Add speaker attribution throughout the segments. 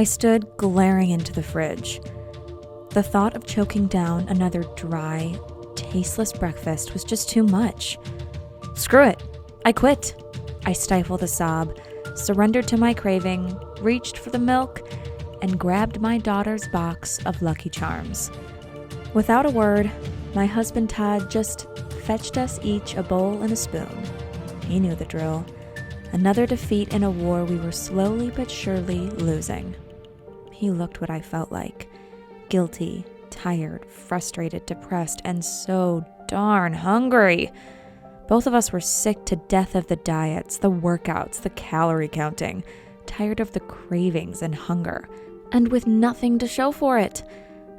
Speaker 1: I stood glaring into the fridge. The thought of choking down another dry, tasteless breakfast was just too much. Screw it. I quit. I stifled a sob, surrendered to my craving, reached for the milk, and grabbed my daughter's box of Lucky Charms. Without a word, my husband Todd just fetched us each a bowl and a spoon. He knew the drill. Another defeat in a war we were slowly but surely losing. He looked what I felt like. Guilty, tired, frustrated, depressed, and so darn hungry. Both of us were sick to death of the diets, the workouts, the calorie counting, tired of the cravings and hunger, and with nothing to show for it.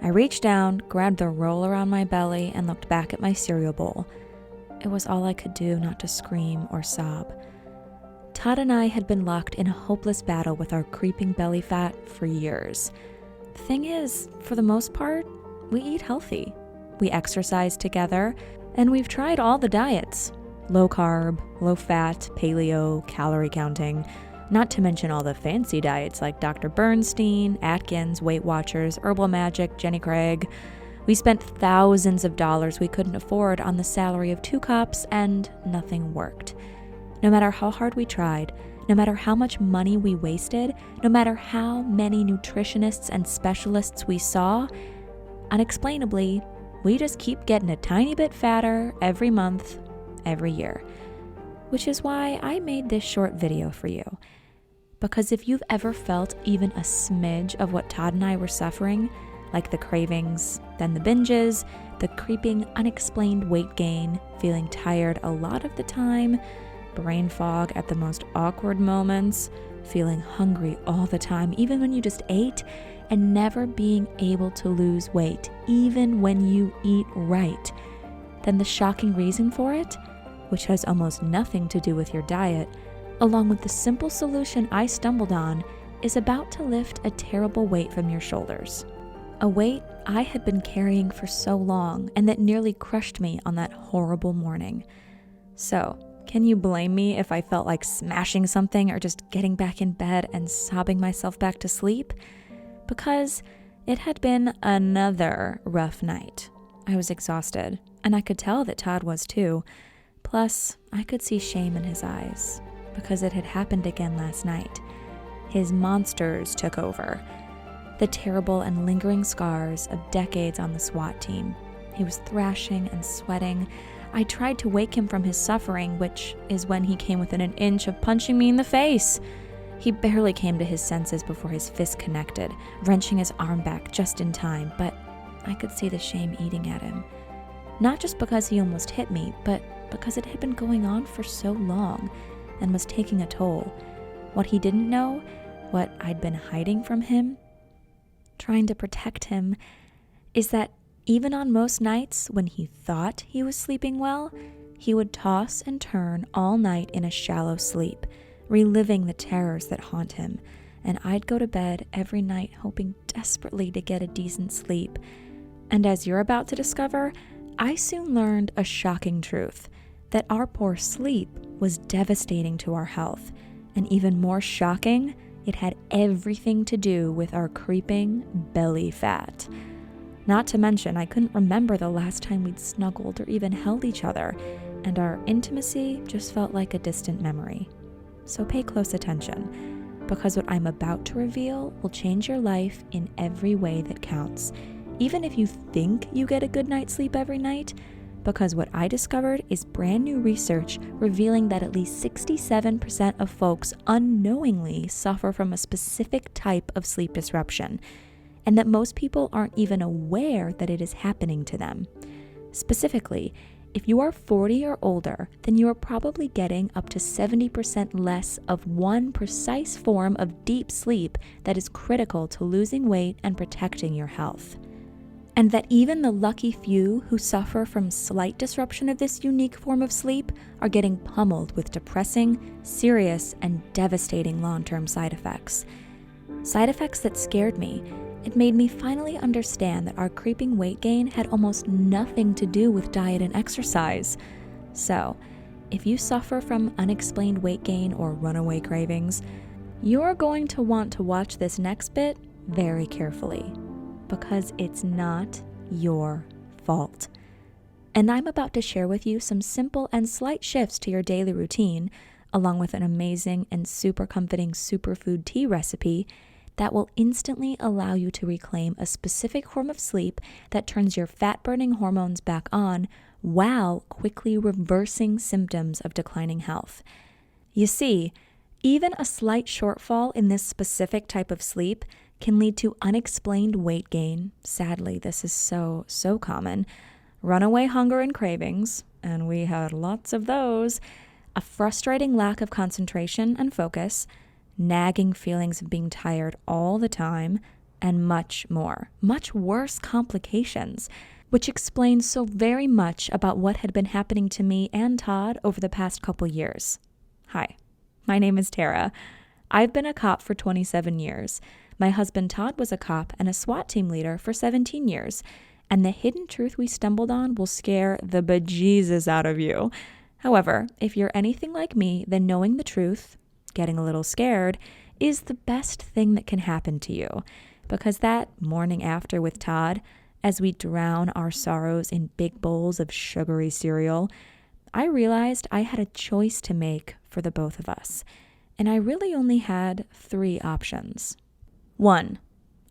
Speaker 1: I reached down, grabbed the roll around my belly, and looked back at my cereal bowl. It was all I could do not to scream or sob. Todd and I had been locked in a hopeless battle with our creeping belly fat for years. The thing is, for the most part, we eat healthy. We exercise together, and we've tried all the diets. Low carb, low fat, paleo, calorie counting, not to mention all the fancy diets like Dr. Bernstein, Atkins, Weight Watchers, Herbal Magic, Jenny Craig. We spent thousands of dollars we couldn't afford on the salary of 2 cups, and nothing worked. No matter how hard we tried, no matter how much money we wasted, no matter how many nutritionists and specialists we saw, unexplainably, we just keep getting a tiny bit fatter every month, every year. Which is why I made this short video for you. Because if you've ever felt even a smidge of what Todd and I were suffering, like the cravings, then the binges, the creeping unexplained weight gain, feeling tired a lot of the time, brain fog at the most awkward moments, feeling hungry all the time, even when you just ate, and never being able to lose weight, even when you eat right, then the shocking reason for it, which has almost nothing to do with your diet, along with the simple solution I stumbled on, is about to lift a terrible weight from your shoulders. A weight I had been carrying for so long and that nearly crushed me on that horrible morning. So, can you blame me if I felt like smashing something or just getting back in bed and sobbing myself back to sleep? Because it had been another rough night. I was exhausted, and I could tell that Todd was too. Plus, I could see shame in his eyes, because it had happened again last night. His monsters took over. The terrible and lingering scars of decades on the SWAT team. He was thrashing and sweating. I tried to wake him from his suffering, which is when he came within an inch of punching me in the face. He barely came to his senses before his fist connected, wrenching his arm back just in time, but I could see the shame eating at him. Not just because he almost hit me, but because it had been going on for so long and was taking a toll. What he didn't know, what I'd been hiding from him, trying to protect him, is that even on most nights when he thought he was sleeping well, he would toss and turn all night in a shallow sleep, reliving the terrors that haunt him, and I'd go to bed every night hoping desperately to get a decent sleep. And as you're about to discover, I soon learned a shocking truth, that our poor sleep was devastating to our health, and even more shocking, it had everything to do with our creeping belly fat. Not to mention, I couldn't remember the last time we'd snuggled or even held each other, and our intimacy just felt like a distant memory. So pay close attention, because what I'm about to reveal will change your life in every way that counts, even if you think you get a good night's sleep every night, because what I discovered is brand new research revealing that at least 67% of folks unknowingly suffer from a specific type of sleep disruption, and that most people aren't even aware that it is happening to them. Specifically, if you are 40 or older, then you are probably getting up to 70% less of one precise form of deep sleep that is critical to losing weight and protecting your health. And that even the lucky few who suffer from slight disruption of this unique form of sleep are getting pummeled with depressing, serious, and devastating long-term side effects. Side effects that scared me. It made me finally understand that our creeping weight gain had almost nothing to do with diet and exercise. So, if you suffer from unexplained weight gain or runaway cravings, You're going to want to watch this next bit very carefully because it's not your fault. And I'm about to share with you some simple and slight shifts to your daily routine, along with an amazing and super comforting superfood tea recipe that will instantly allow you to reclaim a specific form of sleep that turns your fat-burning hormones back on while quickly reversing symptoms of declining health. You see, even a slight shortfall in this specific type of sleep can lead to unexplained weight gain. Sadly, this is so common. Runaway hunger and cravings, and we had lots of those. A frustrating lack of concentration and focus, nagging feelings of being tired all the time, and much more. Much worse complications, which explains so very much about what had been happening to me and Todd over the past couple years. Hi, my name is Tara. I've been a cop for 27 years. My husband Todd was a cop and a SWAT team leader for 17 years. And the hidden truth we stumbled on will scare the bejesus out of you. However, if you're anything like me, then knowing the truth, getting a little scared, is the best thing that can happen to you. Because that morning after with Todd, as we drown our sorrows in big bowls of sugary cereal, I realized I had a choice to make for the both of us. And I really only had 3 options. 1.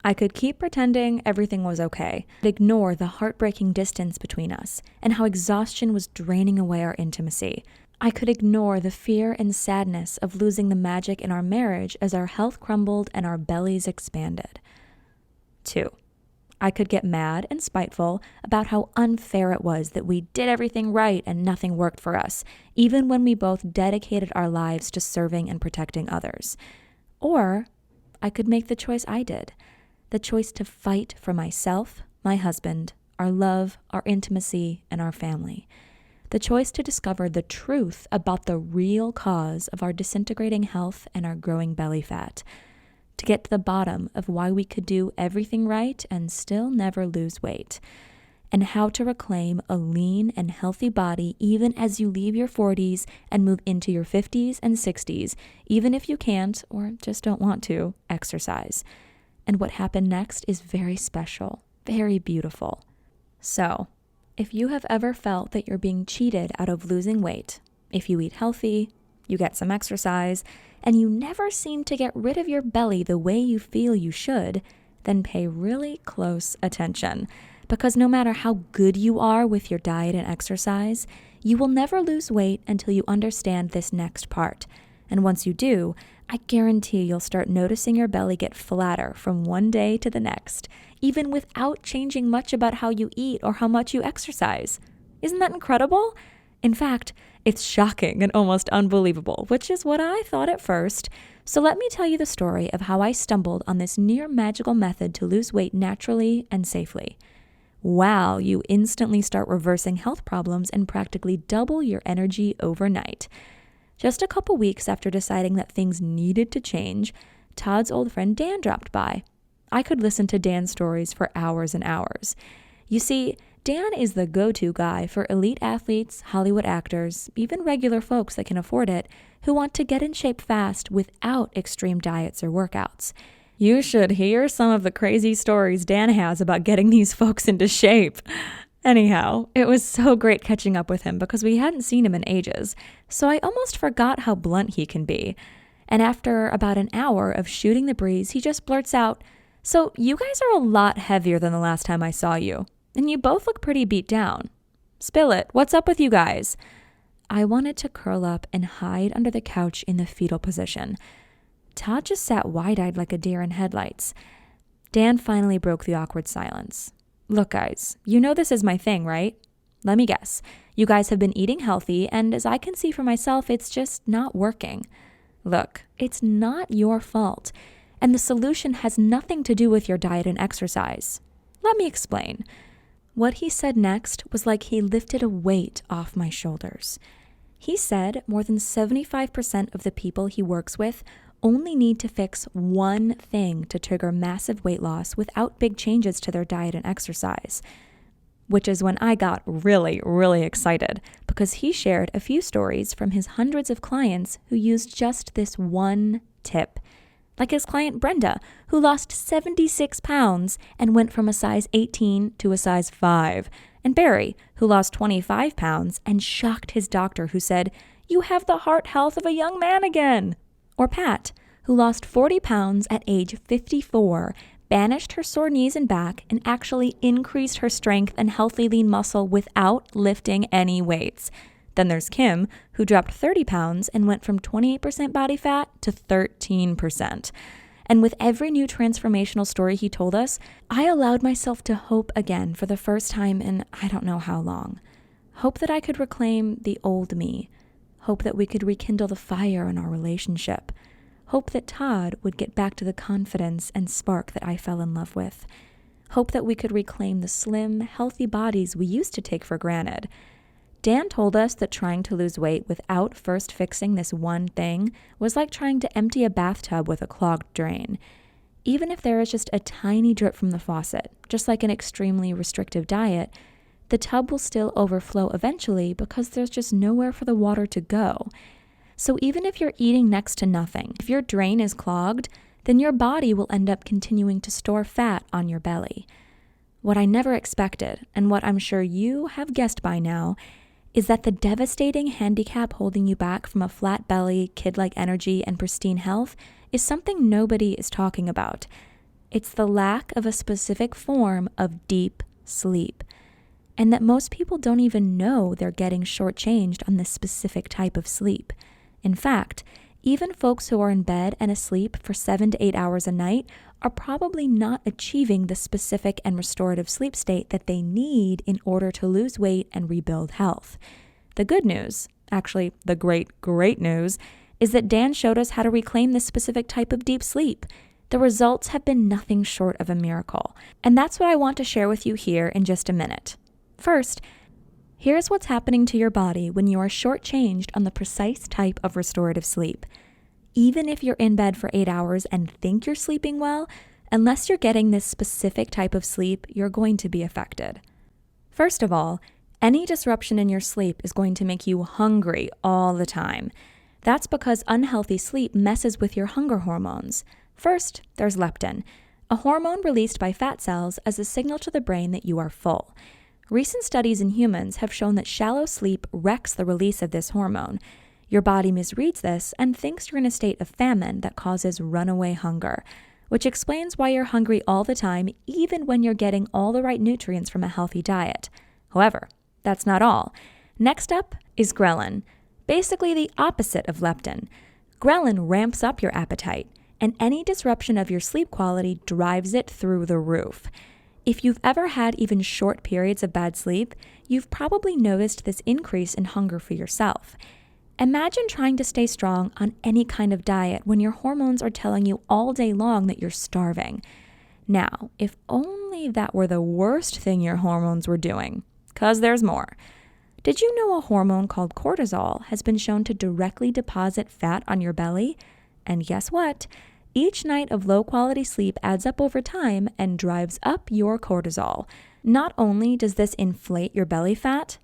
Speaker 1: I could keep pretending everything was okay, but ignore the heartbreaking distance between us and how exhaustion was draining away our intimacy. I could ignore the fear and sadness of losing the magic in our marriage as our health crumbled and our bellies expanded. 2. I could get mad and spiteful about how unfair it was that we did everything right and nothing worked for us, even when we both dedicated our lives to serving and protecting others. Or I could make the choice I did. The choice to fight for myself, my husband, our love, our intimacy, and our family. The choice to discover the truth about the real cause of our disintegrating health and our growing belly fat. To get to the bottom of why we could do everything right and still never lose weight. And how to reclaim a lean and healthy body even as you leave your 40s and move into your 50s and 60s, even if you can't or just don't want to exercise. And what happened next is very special, very beautiful. So, if you have ever felt that you're being cheated out of losing weight, if you eat healthy, you get some exercise, and you never seem to get rid of your belly the way you feel you should, then pay really close attention. Because no matter how good you are with your diet and exercise, you will never lose weight until you understand this next part. And once you do, I guarantee you'll start noticing your belly get flatter from one day to the next, even without changing much about how you eat or how much you exercise. Isn't that incredible? In fact, it's shocking and almost unbelievable, which is what I thought at first. So let me tell you the story of how I stumbled on this near magical method to lose weight naturally and safely. Wow, you instantly start reversing health problems and practically double your energy overnight. Just a couple weeks after deciding that things needed to change, Todd's old friend Dan dropped by. I could listen to Dan's stories for hours and hours. You see, Dan is the go-to guy for elite athletes, Hollywood actors, even regular folks that can afford it, who want to get in shape fast without extreme diets or workouts. You should hear some of the crazy stories Dan has about getting these folks into shape. Anyhow, it was so great catching up with him because we hadn't seen him in ages, so I almost forgot how blunt he can be. And after about an hour of shooting the breeze, he just blurts out, "So you guys are a lot heavier than the last time I saw you, and you both look pretty beat down. Spill it, what's up with you guys?" I wanted to curl up and hide under the couch in the fetal position. Todd just sat wide-eyed like a deer in headlights. Dan finally broke the awkward silence. "Look, guys, you know this is my thing, right? Let me guess. You guys have been eating healthy, and as I can see for myself, it's just not working. Look, it's not your fault, and the solution has nothing to do with your diet and exercise. Let me explain." What he said next was like he lifted a weight off my shoulders. He said more than 75% of the people he works with only need to fix one thing to trigger massive weight loss without big changes to their diet and exercise. Which is when I got really, really excited because he shared a few stories from his hundreds of clients who used just this one tip. like his client Brenda, who lost 76 pounds and went from a size 18 to a size 5, and Barry, who lost 25 pounds and shocked his doctor, who said, "You have the heart health of a young man again." Or Pat, who lost 40 pounds at age 54, banished her sore knees and back, and actually increased her strength and healthy lean muscle without lifting any weights. Then there's Kim, who dropped 30 pounds and went from 28% body fat to 13%. And with every new transformational story he told us, I allowed myself to hope again for the first time in I don't know how long. Hope that I could reclaim the old me. Hope that we could rekindle the fire in our relationship. Hope that Todd would get back to the confidence and spark that I fell in love with. Hope that we could reclaim the slim, healthy bodies we used to take for granted. Dan told us that trying to lose weight without first fixing this one thing was like trying to empty a bathtub with a clogged drain. Even if there is just a tiny drip from the faucet, just like an extremely restrictive diet, the tub will still overflow eventually because there's just nowhere for the water to go. So even if you're eating next to nothing, if your drain is clogged, then your body will end up continuing to store fat on your belly. What I never expected, and what I'm sure you have guessed by now, is that the devastating handicap holding you back from a flat belly, kid-like energy, and pristine health is something nobody is talking about. It's the lack of a specific form of deep sleep, and that most people don't even know they're getting shortchanged on this specific type of sleep. In fact, even folks who are in bed and asleep for 7 to 8 hours a night are probably not achieving the specific and restorative sleep state that they need in order to lose weight and rebuild health. The good news, actually the great news, is that Dan showed us how to reclaim this specific type of deep sleep. The results have been nothing short of a miracle, and that's what I want to share with you here in just a minute. First, here's what's happening to your body when you are shortchanged on the precise type of restorative sleep. Even if you're in bed for 8 hours and think you're sleeping well, unless you're getting this specific type of sleep, you're going to be affected. First of all, any disruption in your sleep is going to make you hungry all the time. That's because unhealthy sleep messes with your hunger hormones. First, there's leptin, a hormone released by fat cells as a signal to the brain that you are full. Recent studies in humans have shown that shallow sleep wrecks the release of this hormone. Your body misreads this and thinks you're in a state of famine that causes runaway hunger, which explains why you're hungry all the time, even when you're getting all the right nutrients from a healthy diet. However, that's not all. Next up is ghrelin, basically the opposite of leptin. Ghrelin ramps up your appetite, and any disruption of your sleep quality drives it through the roof. If you've ever had even short periods of bad sleep, you've probably noticed this increase in hunger for yourself. Imagine trying to stay strong on any kind of diet when your hormones are telling you all day long that you're starving. Now, if only that were the worst thing your hormones were doing, 'cause there's more. Did you know a hormone called cortisol has been shown to directly deposit fat on your belly? And guess what? Each night of low-quality sleep adds up over time and drives up your cortisol. Not only does this inflate your belly fat,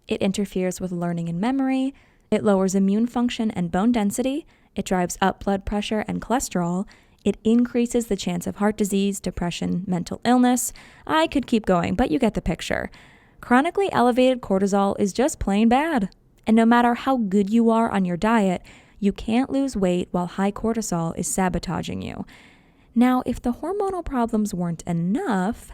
Speaker 1: it interferes with learning and memory, it lowers immune function and bone density, it drives up blood pressure and cholesterol, it increases the chance of heart disease, depression, mental illness. I could keep going, but you get the picture. Chronically elevated cortisol is just plain bad. And no matter how good you are on your diet, you can't lose weight while high cortisol is sabotaging you. Now, if the hormonal problems weren't enough,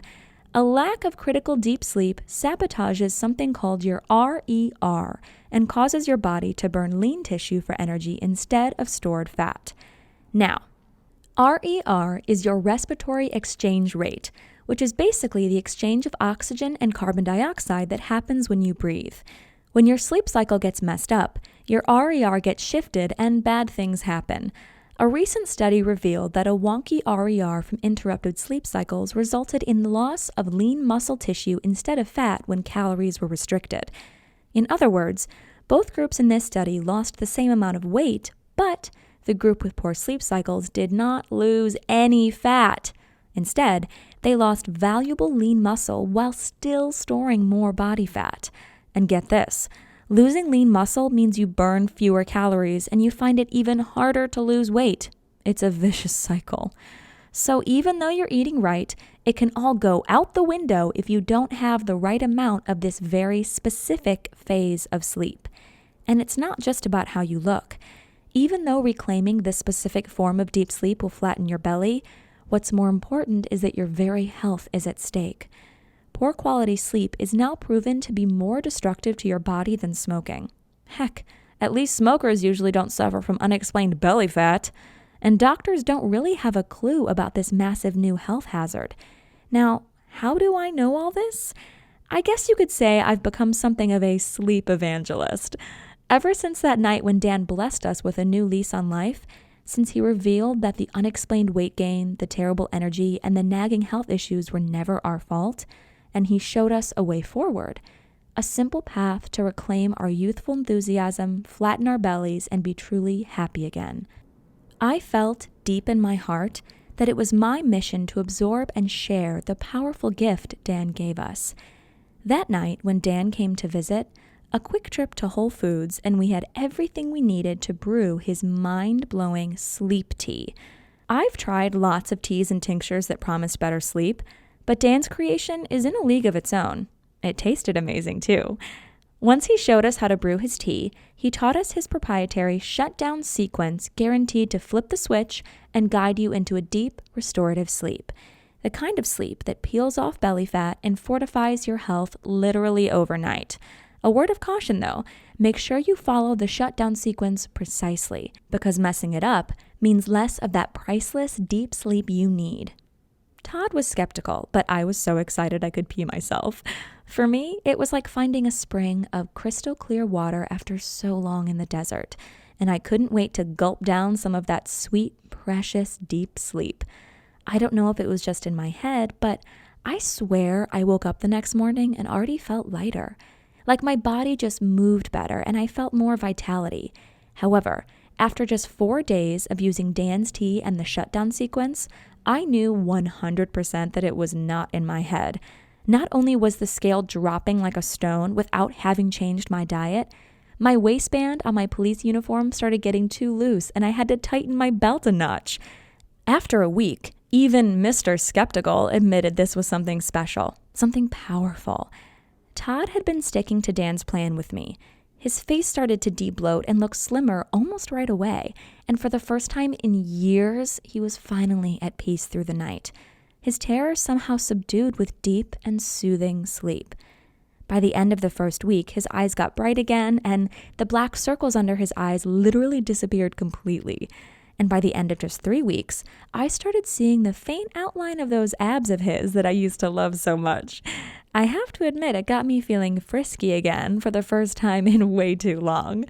Speaker 1: a lack of critical deep sleep sabotages something called your RER and causes your body to burn lean tissue for energy instead of stored fat. Now, RER is your respiratory exchange rate, which is basically the exchange of oxygen and carbon dioxide that happens when you breathe. When your sleep cycle gets messed up, your RER gets shifted and bad things happen. A recent study revealed that a wonky RER from interrupted sleep cycles resulted in the loss of lean muscle tissue instead of fat when calories were restricted. In other words, both groups in this study lost the same amount of weight, but the group with poor sleep cycles did not lose any fat. Instead, they lost valuable lean muscle while still storing more body fat. And get this, losing lean muscle means you burn fewer calories and you find it even harder to lose weight. It's a vicious cycle. So even though you're eating right, it can all go out the window if you don't have the right amount of this very specific phase of sleep. And it's not just about how you look. Even though reclaiming this specific form of deep sleep will flatten your belly, what's more important is that your very health is at stake. Poor quality sleep is now proven to be more destructive to your body than smoking. Heck, at least smokers usually don't suffer from unexplained belly fat. And doctors don't really have a clue about this massive new health hazard. Now, how do I know all this? I guess you could say I've become something of a sleep evangelist. Ever since that night when Dan blessed us with a new lease on life, since he revealed that the unexplained weight gain, the terrible energy, and the nagging health issues were never our fault, and he showed us a way forward, a simple path to reclaim our youthful enthusiasm, flatten our bellies, and be truly happy again. I felt deep in my heart that it was my mission to absorb and share the powerful gift Dan gave us. That night, when Dan came to visit, a quick trip to Whole Foods, and we had everything we needed to brew his mind-blowing sleep tea. I've tried lots of teas and tinctures that promised better sleep, but Dan's creation is in a league of its own. It tasted amazing too. Once he showed us how to brew his tea, he taught us his proprietary shutdown sequence guaranteed to flip the switch and guide you into a deep, restorative sleep. The kind of sleep that peels off belly fat and fortifies your health literally overnight. A word of caution though, make sure you follow the shutdown sequence precisely, because messing it up means less of that priceless deep sleep you need. Todd was skeptical, but I was so excited I could pee myself. For me, it was like finding a spring of crystal clear water after so long in the desert, and I couldn't wait to gulp down some of that sweet, precious, deep sleep. I don't know if it was just in my head, but I swear I woke up the next morning and already felt lighter. Like my body just moved better and I felt more vitality. However, after just 4 days of using Dan's tea and the shutdown sequence, I knew 100% that it was not in my head. Not only was the scale dropping like a stone without having changed my diet, my waistband on my police uniform started getting too loose and I had to tighten my belt a notch. After a week, even Mr. Skeptical admitted this was something special, something powerful. Todd had been sticking to Dan's plan with me. His face started to de-bloat and look slimmer almost right away, and for the first time in years, he was finally at peace through the night. His terror somehow subdued with deep and soothing sleep. By the end of the first week, his eyes got bright again, and the black circles under his eyes literally disappeared completely. And by the end of just 3 weeks, I started seeing the faint outline of those abs of his that I used to love so much. I have to admit, it got me feeling frisky again for the first time in way too long.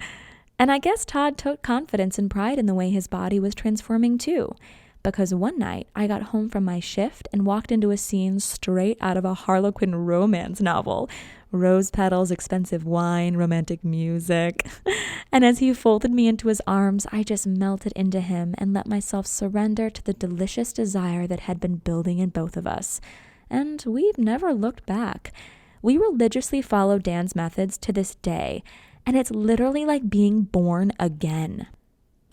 Speaker 1: And I guess Todd took confidence and pride in the way his body was transforming too. Because one night, I got home from my shift and walked into a scene straight out of a Harlequin romance novel. Rose petals, expensive wine, romantic music. And as he folded me into his arms, I just melted into him and let myself surrender to the delicious desire that had been building in both of us. And we've never looked back. We religiously follow Dan's methods to this day, and it's literally like being born again.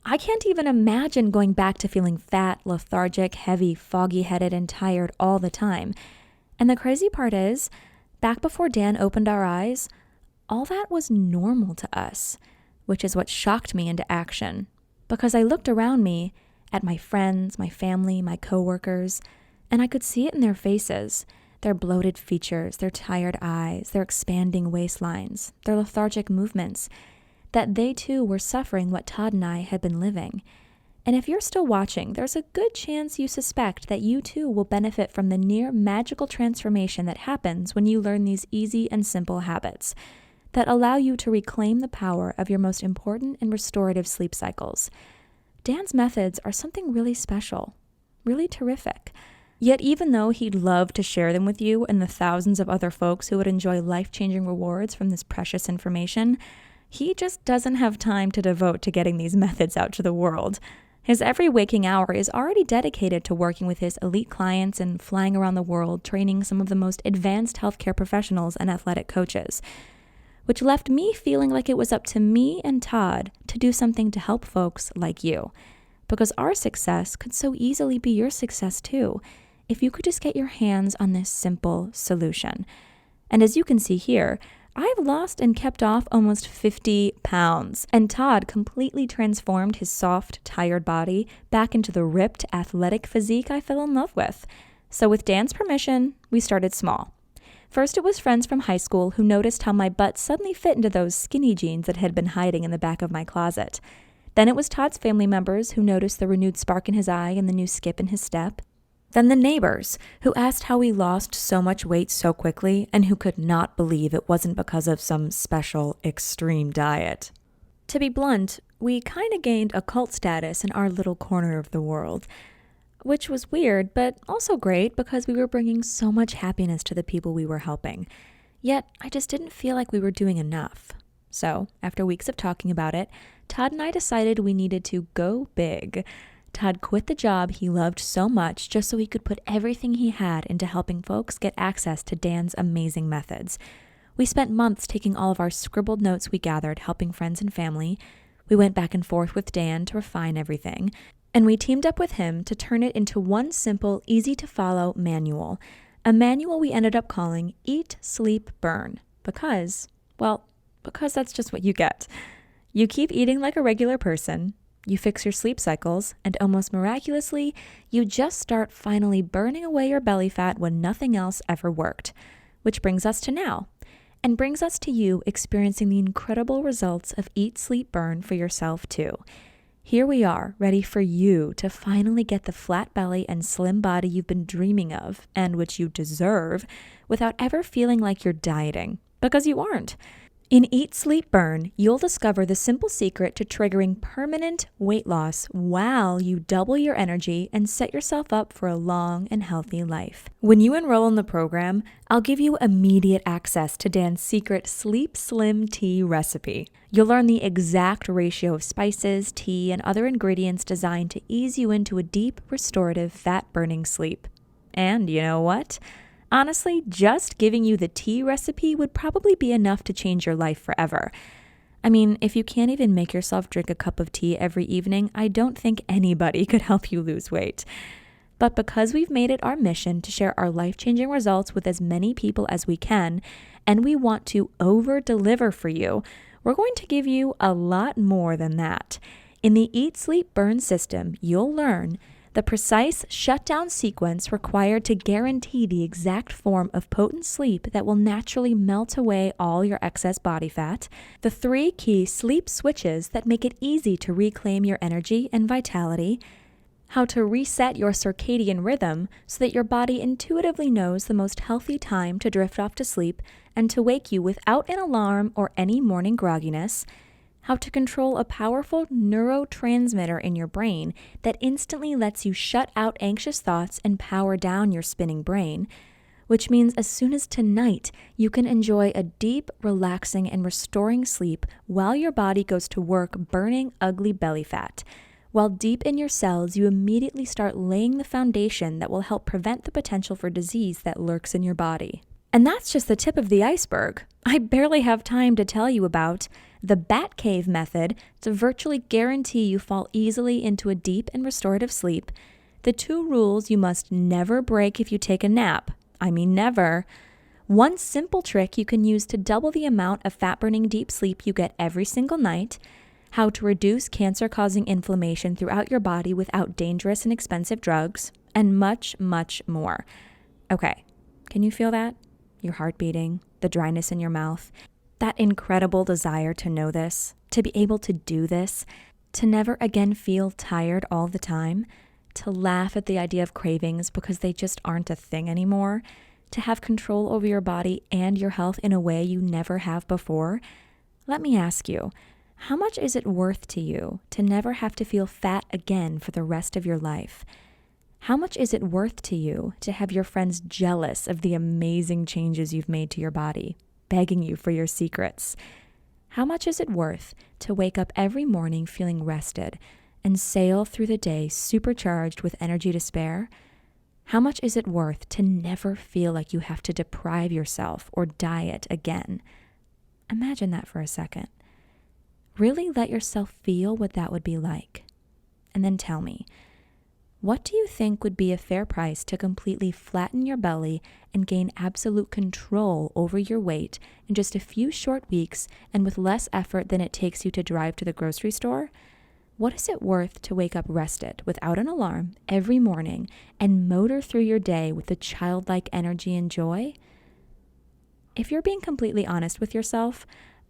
Speaker 1: I can't even imagine going back to feeling fat, lethargic, heavy, foggy-headed, and tired all the time. And the crazy part is, back before Dan opened our eyes, all that was normal to us, which is what shocked me into action. Because I looked around me at my friends, my family, my coworkers, and I could see it in their faces, their bloated features, their tired eyes, their expanding waistlines, their lethargic movements, that they too were suffering what Todd and I had been living. And if you're still watching, there's a good chance you suspect that you too will benefit from the near magical transformation that happens when you learn these easy and simple habits that allow you to reclaim the power of your most important and restorative sleep cycles. Dan's methods are something really special, really terrific. Yet even though he'd love to share them with you and the thousands of other folks who would enjoy life-changing rewards from this precious information, he just doesn't have time to devote to getting these methods out to the world. His every waking hour is already dedicated to working with his elite clients and flying around the world training some of the most advanced healthcare professionals and athletic coaches, which left me feeling like it was up to me and Todd to do something to help folks like you. because our success could so easily be your success too, if you could just get your hands on this simple solution. And as you can see here, I've lost and kept off almost 50 pounds, and Todd completely transformed his soft, tired body back into the ripped, athletic physique I fell in love with. So with Dan's permission, we started small. First, it was friends from high school who noticed how my butt suddenly fit into those skinny jeans that had been hiding in the back of my closet. Then it was Todd's family members who noticed the renewed spark in his eye and the new skip in his step. Then the neighbors, who asked how we lost so much weight so quickly and who could not believe it wasn't because of some special extreme diet. To be blunt, we kind of gained a cult status in our little corner of the world, which was weird, but also great because we were bringing so much happiness to the people we were helping. Yet, I just didn't feel like we were doing enough. So, after weeks of talking about it, Todd and I decided we needed to go big. Todd quit the job he loved so much just so he could put everything he had into helping folks get access to Dan's amazing methods. We spent months taking all of our scribbled notes we gathered, helping friends and family. We went back and forth with Dan to refine everything, and we teamed up with him to turn it into one simple, easy-to-follow manual. A manual we ended up calling Eat, Sleep, Burn, because that's just what you get. You keep eating like a regular person, you fix your sleep cycles, and almost miraculously, you just start finally burning away your belly fat when nothing else ever worked. Which brings us to now, and brings us to you experiencing the incredible results of Eat, Sleep, Burn for yourself too. Here we are, ready for you to finally get the flat belly and slim body you've been dreaming of, and which you deserve, without ever feeling like you're dieting, because you aren't. In Eat, Sleep, Burn, you'll discover the simple secret to triggering permanent weight loss while you double your energy and set yourself up for a long and healthy life. When you enroll in the program, I'll give you immediate access to Dan's secret Sleep Slim tea recipe. You'll learn the exact ratio of spices, tea, and other ingredients designed to ease you into a deep, restorative, fat-burning sleep. And you know what? Honestly, just giving you the tea recipe would probably be enough to change your life forever. I mean, if you can't even make yourself drink a cup of tea every evening, I don't think anybody could help you lose weight. But because we've made it our mission to share our life-changing results with as many people as we can, and we want to over-deliver for you, we're going to give you a lot more than that. In the Eat, Sleep, Burn system, you'll learn the precise shutdown sequence required to guarantee the exact form of potent sleep that will naturally melt away all your excess body fat, the 3 key sleep switches that make it easy to reclaim your energy and vitality, how to reset your circadian rhythm so that your body intuitively knows the most healthy time to drift off to sleep and to wake you without an alarm or any morning grogginess, how to control a powerful neurotransmitter in your brain that instantly lets you shut out anxious thoughts and power down your spinning brain, which means as soon as tonight, you can enjoy a deep, relaxing, and restoring sleep while your body goes to work burning ugly belly fat. While deep in your cells, you immediately start laying the foundation that will help prevent the potential for disease that lurks in your body. And that's just the tip of the iceberg. I barely have time to tell you about the Bat Cave method to virtually guarantee you fall easily into a deep and restorative sleep, the 2 rules you must never break if you take a nap. I mean never. One simple trick you can use to double the amount of fat-burning deep sleep you get every single night, how to reduce cancer-causing inflammation throughout your body without dangerous and expensive drugs, and much, much more. Okay, can you feel that? Your heart beating, the dryness in your mouth, that incredible desire to know this, to be able to do this, to never again feel tired all the time, to laugh at the idea of cravings because they just aren't a thing anymore, to have control over your body and your health in a way you never have before. Let me ask you, how much is it worth to you to never have to feel fat again for the rest of your life? How much is it worth to you to have your friends jealous of the amazing changes you've made to your body, begging you for your secrets? How much is it worth to wake up every morning feeling rested and sail through the day supercharged with energy to spare? How much is it worth to never feel like you have to deprive yourself or diet again? Imagine that for a second. Really let yourself feel what that would be like. and then tell me, what do you think would be a fair price to completely flatten your belly and gain absolute control over your weight in just a few short weeks and with less effort than it takes you to drive to the grocery store? What is it worth to wake up rested without an alarm every morning and motor through your day with a childlike energy and joy? If you're being completely honest with yourself,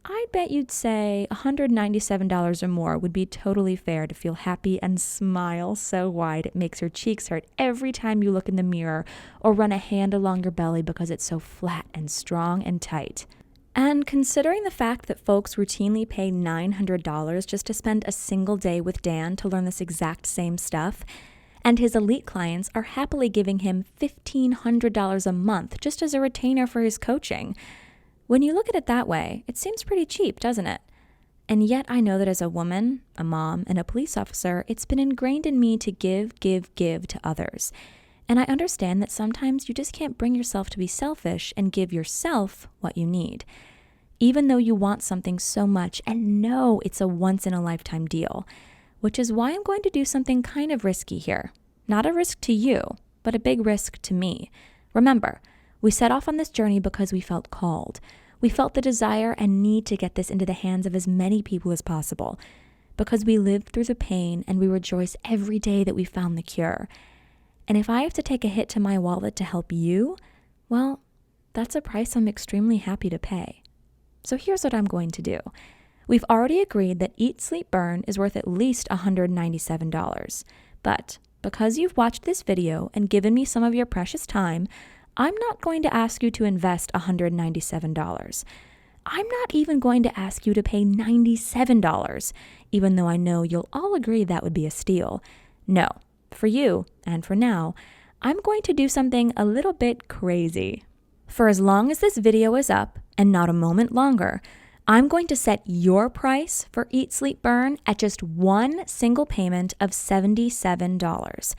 Speaker 1: I'd bet you'd say $197 or more would be totally fair to feel happy and smile so wide it makes your cheeks hurt every time you look in the mirror or run a hand along your belly because it's so flat and strong and tight. And considering the fact that folks routinely pay $900 just to spend a single day with Dan to learn this exact same stuff, and his elite clients are happily giving him $1,500 a month just as a retainer for his coaching, when you look at it that way, it seems pretty cheap, doesn't it? And yet I know that as a woman, a mom, and a police officer, it's been ingrained in me to give to others. And I understand that sometimes you just can't bring yourself to be selfish and give yourself what you need, even though you want something so much and know it's a once-in-a-lifetime deal, which is why I'm going to do something kind of risky here. Not a risk to you, but a big risk to me. Remember, we set off on this journey because we felt called. We felt the desire and need to get this into the hands of as many people as possible, because we lived through the pain and we rejoice every day that we found the cure. And if I have to take a hit to my wallet to help you, well, that's a price I'm extremely happy to pay. So here's what I'm going to do. We've already agreed that Eat, Sleep, Burn is worth at least $197. But because you've watched this video and given me some of your precious time, I'm not going to ask you to invest $197. I'm not even going to ask you to pay $97, even though I know you'll all agree that would be a steal. No, for you, and for now, I'm going to do something a little bit crazy. For as long as this video is up, and not a moment longer, I'm going to set your price for Eat, Sleep, Burn at just one single payment of $77.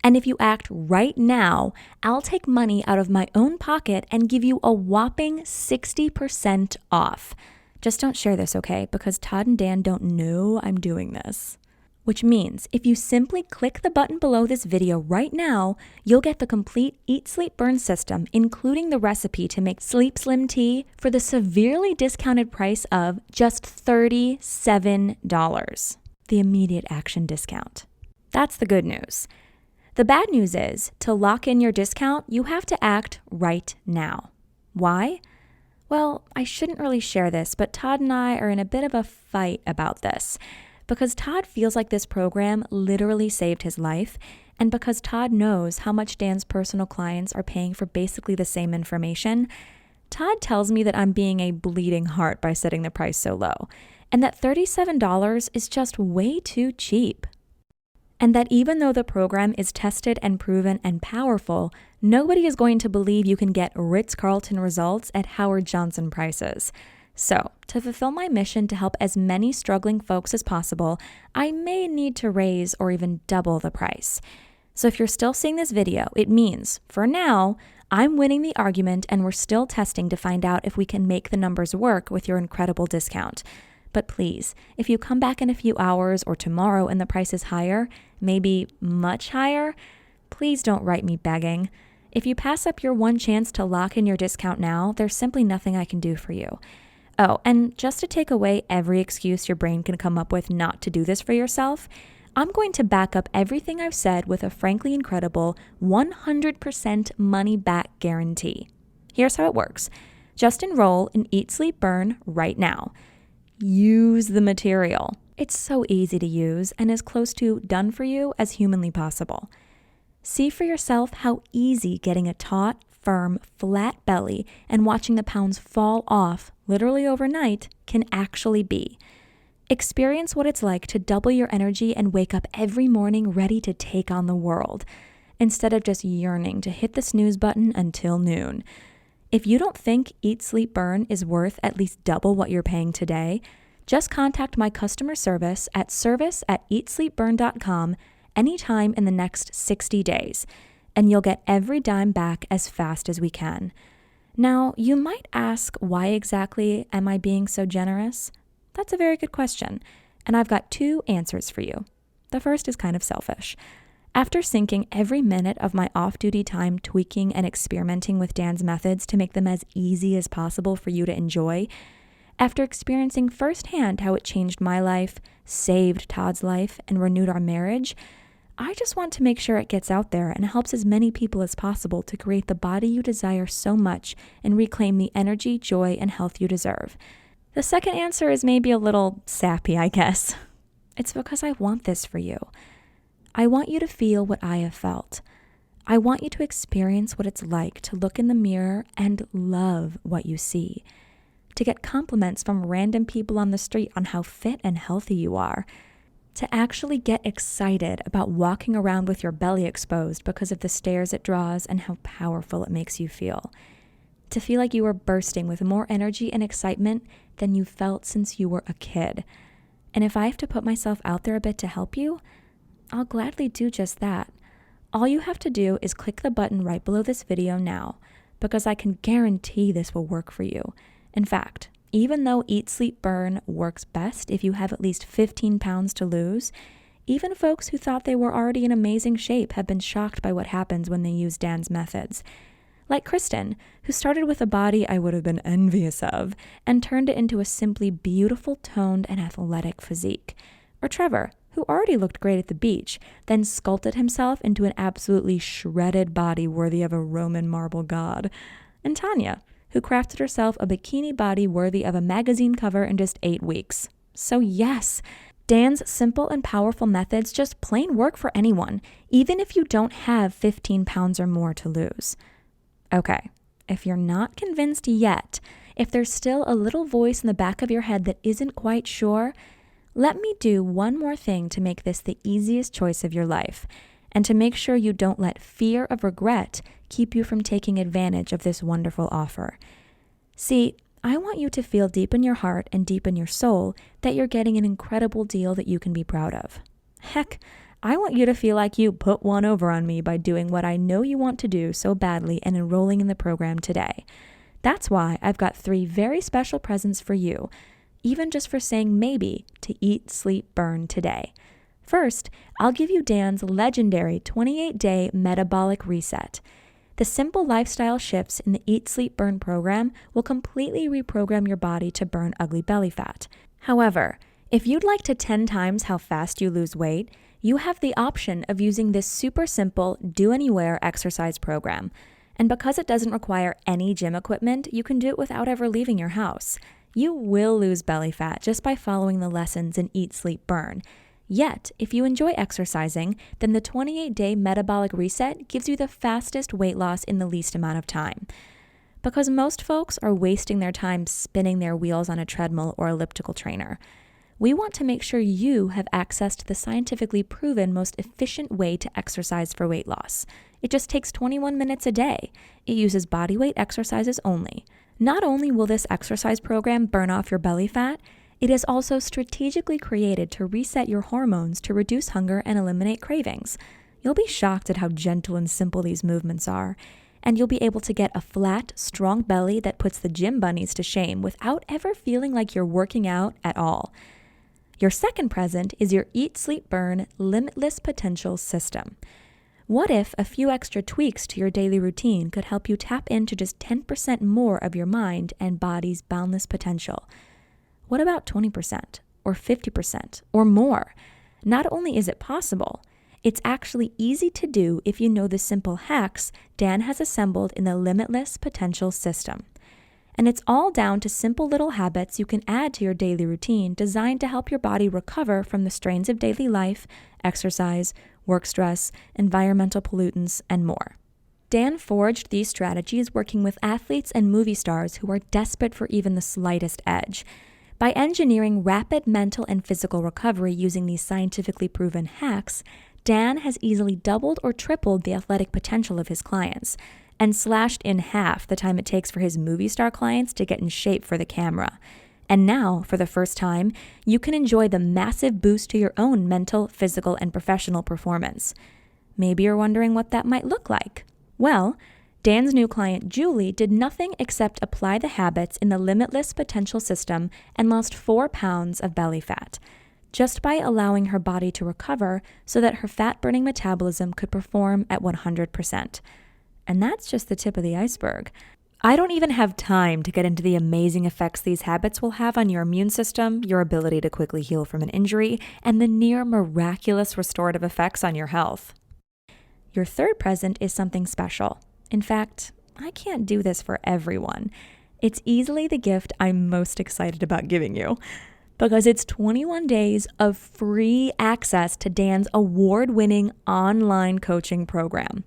Speaker 1: And if you act right now, I'll take money out of my own pocket and give you a whopping 60% off. Just don't share this, okay? Because Todd and Dan don't know I'm doing this. Which means if you simply click the button below this video right now, you'll get the complete Eat, Sleep, Burn system, including the recipe to make Sleep Slim tea for the severely discounted price of just $37. The immediate action discount. That's the good news. The bad news is, to lock in your discount, you have to act right now. Why? Well, I shouldn't really share this, but Todd and I are in a bit of a fight about this, because Todd feels like this program literally saved his life, and because Todd knows how much Dan's personal clients are paying for basically the same information. Todd tells me that I'm being a bleeding heart by setting the price so low, and that $37 is just way too cheap. And that even though the program is tested and proven and powerful, nobody is going to believe you can get Ritz-Carlton results at Howard Johnson prices. So, to fulfill my mission to help as many struggling folks as possible, I may need to raise or even double the price. So if you're still seeing this video, it means, for now, I'm winning the argument and we're still testing to find out if we can make the numbers work with your incredible discount. But please, if you come back in a few hours or tomorrow and the price is higher, maybe much higher, please don't write me begging. If you pass up your one chance to lock in your discount now, there's simply nothing I can do for you. Oh, and just to take away every excuse your brain can come up with not to do this for yourself, I'm going to back up everything I've said with a frankly incredible 100% money back guarantee. Here's how it works. Just enroll in Eat, Sleep, Burn right now. Use the material. It's so easy to use and as close to done for you as humanly possible. See for yourself how easy getting a taut, firm, flat belly and watching the pounds fall off literally overnight can actually be. Experience what it's like to double your energy and wake up every morning ready to take on the world, instead of just yearning to hit the snooze button until noon. If you don't think Eat, Sleep, Burn is worth at least double what you're paying today, just contact my customer service at service@eatsleepburn.com anytime in the next 60 days, and you'll get every dime back as fast as we can. Now, you might ask, why exactly am I being so generous? That's a very good question, and I've got two answers for you. The first is kind of selfish. After sinking every minute of my off-duty time tweaking and experimenting with Dan's methods to make them as easy as possible for you to enjoy, after experiencing firsthand how it changed my life, saved Todd's life, and renewed our marriage, I just want to make sure it gets out there and helps as many people as possible to create the body you desire so much and reclaim the energy, joy, and health you deserve. The second answer is maybe a little sappy, I guess. It's because I want this for you. I want you to feel what I have felt. I want you to experience what it's like to look in the mirror and love what you see. To get compliments from random people on the street on how fit and healthy you are. To actually get excited about walking around with your belly exposed because of the stares it draws and how powerful it makes you feel. To feel like you are bursting with more energy and excitement than you felt since you were a kid. And if I have to put myself out there a bit to help you, I'll gladly do just that. All you have to do is click the button right below this video now, because I can guarantee this will work for you. In fact, even though Eat, Sleep, Burn works best if you have at least 15 pounds to lose, even folks who thought they were already in amazing shape have been shocked by what happens when they use Dan's methods. Like Kristen, who started with a body I would have been envious of and turned it into a simply beautiful, toned, and athletic physique. Or Trevor, who already looked great at the beach, then sculpted himself into an absolutely shredded body worthy of a Roman marble god. And Tanya, who crafted herself a bikini body worthy of a magazine cover in just 8 weeks. So yes, Dan's simple and powerful methods just plain work for anyone, even if you don't have 15 pounds or more to lose. Okay, if you're not convinced yet, if there's still a little voice in the back of your head that isn't quite sure, let me do one more thing to make this the easiest choice of your life, and to make sure you don't let fear of regret keep you from taking advantage of this wonderful offer. See, I want you to feel deep in your heart and deep in your soul that you're getting an incredible deal that you can be proud of. Heck, I want you to feel like you put one over on me by doing what I know you want to do so badly and enrolling in the program today. That's why I've got 3 very special presents for you, even just for saying maybe to Eat, Sleep, Burn today. First, I'll give you Dan's legendary 28-day metabolic reset. The simple lifestyle shifts in the Eat, Sleep, Burn program will completely reprogram your body to burn ugly belly fat. However, if you'd like to 10 times how fast you lose weight, you have the option of using this super simple do-anywhere exercise program. And because it doesn't require any gym equipment, you can do it without ever leaving your house. You will lose belly fat just by following the lessons in Eat, Sleep, Burn. Yet, if you enjoy exercising, then the 28-day metabolic reset gives you the fastest weight loss in the least amount of time. Because most folks are wasting their time spinning their wheels on a treadmill or elliptical trainer. We want to make sure you have access to the scientifically proven most efficient way to exercise for weight loss. It just takes 21 minutes a day. It uses bodyweight exercises only. Not only will this exercise program burn off your belly fat, it is also strategically created to reset your hormones to reduce hunger and eliminate cravings. You'll be shocked at how gentle and simple these movements are, and you'll be able to get a flat, strong belly that puts the gym bunnies to shame without ever feeling like you're working out at all. Your second present is your Eat, Sleep, Burn Limitless Potential System. What if a few extra tweaks to your daily routine could help you tap into just 10% more of your mind and body's boundless potential? What about 20% or 50% or more? Not only is it possible, it's actually easy to do if you know the simple hacks Dan has assembled in the Limitless Potential System. And it's all down to simple little habits you can add to your daily routine designed to help your body recover from the strains of daily life, exercise, work stress, environmental pollutants, and more. Dan forged these strategies working with athletes and movie stars who are desperate for even the slightest edge. By engineering rapid mental and physical recovery using these scientifically proven hacks, Dan has easily doubled or tripled the athletic potential of his clients, and slashed in half the time it takes for his movie star clients to get in shape for the camera. And now, for the first time, you can enjoy the massive boost to your own mental, physical, and professional performance. Maybe you're wondering what that might look like. Well, Dan's new client, Julie, did nothing except apply the habits in the Limitless Potential System and lost 4 pounds of belly fat. just by allowing her body to recover so that her fat-burning metabolism could perform at 100%. And that's just the tip of the iceberg. I don't even have time to get into the amazing effects these habits will have on your immune system, your ability to quickly heal from an injury, and the near miraculous restorative effects on your health. Your third present is something special. In fact, I can't do this for everyone. It's easily the gift I'm most excited about giving you, because it's 21 days of free access to Dan's award-winning online coaching program.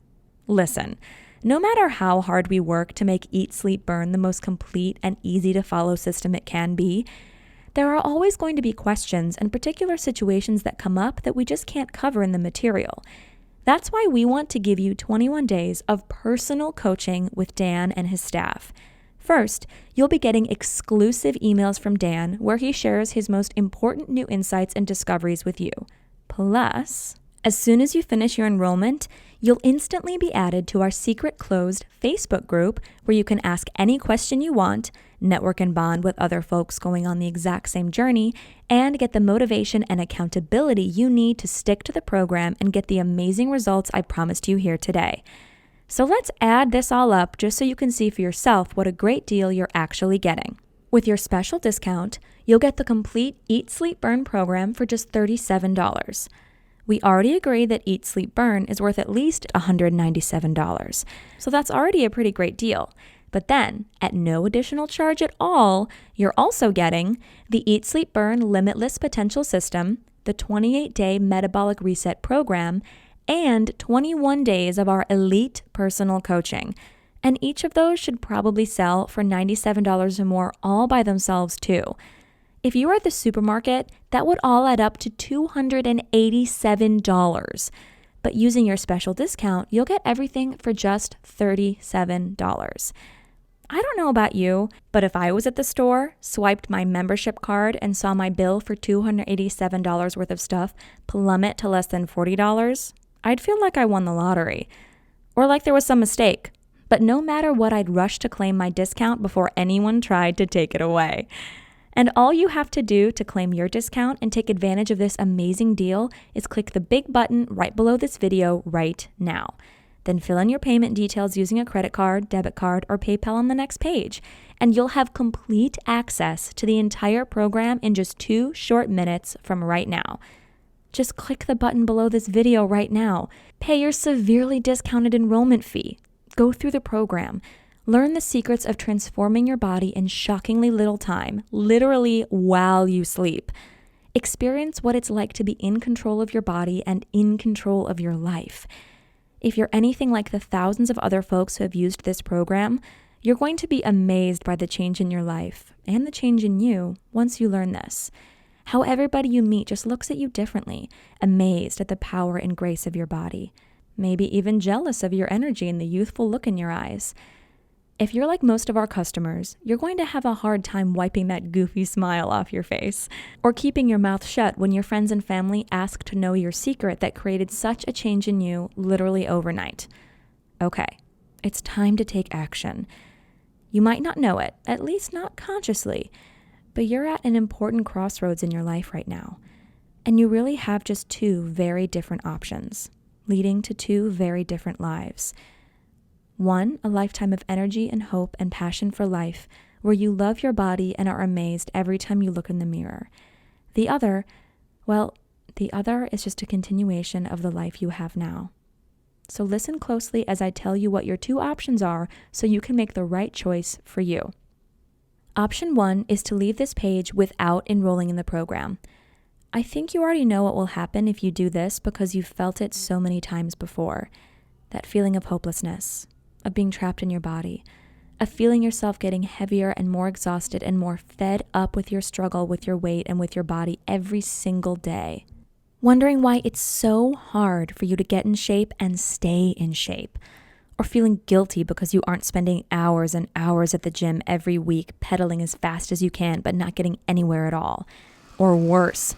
Speaker 1: Listen, no matter how hard we work to make Eat, Sleep, Burn the most complete and easy to follow system it can be, there are always going to be questions and particular situations that come up that we just can't cover in the material. That's why we want to give you 21 days of personal coaching with Dan and his staff. First, you'll be getting exclusive emails from Dan where he shares his most important new insights and discoveries with you. Plus, as soon as you finish your enrollment, you'll instantly be added to our secret closed Facebook group where you can ask any question you want, network and bond with other folks going on the exact same journey, and get the motivation and accountability you need to stick to the program and get the amazing results I promised you here today. So let's add this all up just so you can see for yourself what a great deal you're actually getting. With your special discount, you'll get the complete Eat, Sleep, Burn program for just $37. We already agreed that Eat, Sleep, Burn is worth at least $197, so that's already a pretty great deal. But then, at no additional charge at all, you're also getting the Eat, Sleep, Burn Limitless Potential System, the 28-day Metabolic Reset Program, and 21 days of our elite personal coaching. And each of those should probably sell for $97 or more all by themselves too. If you were at the supermarket, that would all add up to $287. But using your special discount, you'll get everything for just $37. I don't know about you, but if I was at the store, swiped my membership card, and saw my bill for $287 worth of stuff plummet to less than $40, I'd feel like I won the lottery, or like there was some mistake. But no matter what, I'd rush to claim my discount before anyone tried to take it away. And all you have to do to claim your discount and take advantage of this amazing deal is click the big button right below this video right now. Then fill in your payment details using a credit card, debit card, or PayPal on the next page, and you'll have complete access to the entire program in just 2 short minutes from right now. Just click the button below this video right now. Pay your severely discounted enrollment fee. Go through the program. Learn the secrets of transforming your body in shockingly little time, literally while you sleep. Experience what it's like to be in control of your body and in control of your life. If you're anything like the thousands of other folks who have used this program, you're going to be amazed by the change in your life and the change in you once you learn this. How everybody you meet just looks at you differently, amazed at the power and grace of your body, maybe even jealous of your energy and the youthful look in your eyes. If you're like most of our customers, you're going to have a hard time wiping that goofy smile off your face, or keeping your mouth shut when your friends and family ask to know your secret that created such a change in you literally overnight. Okay, it's time to take action. You might not know it, at least not consciously, but you're at an important crossroads in your life right now, and you really have just 2 very different options, leading to 2 very different lives. One, a lifetime of energy and hope and passion for life, where you love your body and are amazed every time you look in the mirror. The other is just a continuation of the life you have now. So listen closely as I tell you what your 2 options are so you can make the right choice for you. Option 1 is to leave this page without enrolling in the program. I think you already know what will happen if you do this because you've felt it so many times before. That feeling of hopelessness, of being trapped in your body, of feeling yourself getting heavier and more exhausted and more fed up with your struggle with your weight and with your body every single day. Wondering why it's so hard for you to get in shape and stay in shape. Or feeling guilty because you aren't spending hours and hours at the gym every week pedaling as fast as you can but not getting anywhere at all. Or worse,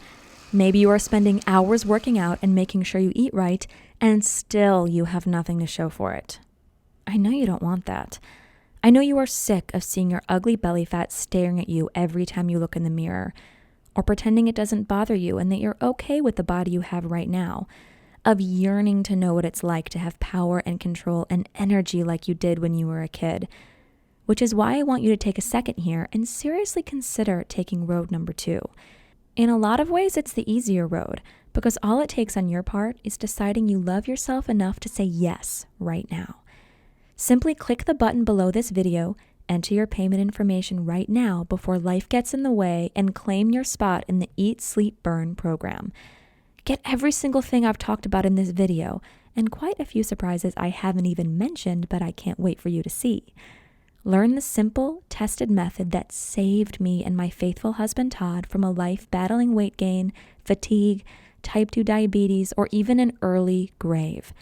Speaker 1: maybe you are spending hours working out and making sure you eat right and still you have nothing to show for it. I know you don't want that. I know you are sick of seeing your ugly belly fat staring at you every time you look in the mirror. or pretending it doesn't bother you and that you're okay with the body you have right now, of yearning to know what it's like to have power and control and energy like you did when you were a kid. Which is why I want you to take a second here and seriously consider taking road number 2. In a lot of ways, it's the easier road, because all it takes on your part is deciding you love yourself enough to say yes right now. Simply click the button below this video, enter your payment information right now before life gets in the way, and claim your spot in the Eat, Sleep, Burn program. Get every single thing I've talked about in this video, and quite a few surprises I haven't even mentioned, but I can't wait for you to see. Learn the simple, tested method that saved me and my faithful husband Todd from a life battling weight gain, fatigue, type 2 diabetes, or even an early grave.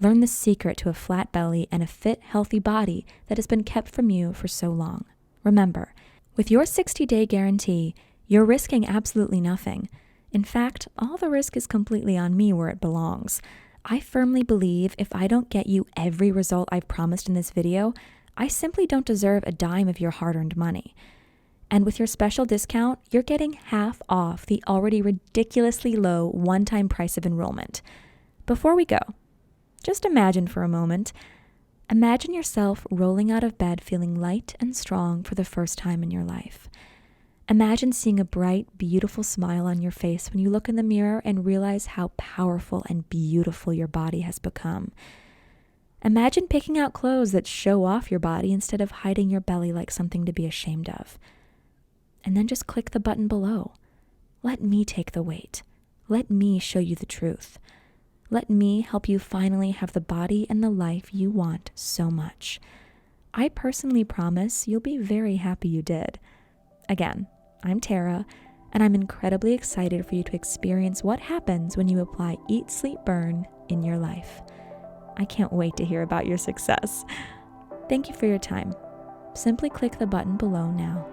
Speaker 1: Learn the secret to a flat belly and a fit, healthy body that has been kept from you for so long. Remember, with your 60-day guarantee, you're risking absolutely nothing. In fact, all the risk is completely on me where it belongs. I firmly believe if I don't get you every result I've promised in this video, I simply don't deserve a dime of your hard-earned money. And with your special discount, you're getting half off the already ridiculously low one-time price of enrollment. Before we go, just imagine for a moment. Imagine yourself rolling out of bed feeling light and strong for the first time in your life. Imagine seeing a bright, beautiful smile on your face when you look in the mirror and realize how powerful and beautiful your body has become. Imagine picking out clothes that show off your body instead of hiding your belly like something to be ashamed of. And then just click the button below. Let me take the weight. Let me show you the truth. Let me help you finally have the body and the life you want so much. I personally promise you'll be very happy you did. Again, I'm Tara, and I'm incredibly excited for you to experience what happens when you apply Eat, Sleep, Burn in your life. I can't wait to hear about your success. Thank you for your time. Simply click the button below now.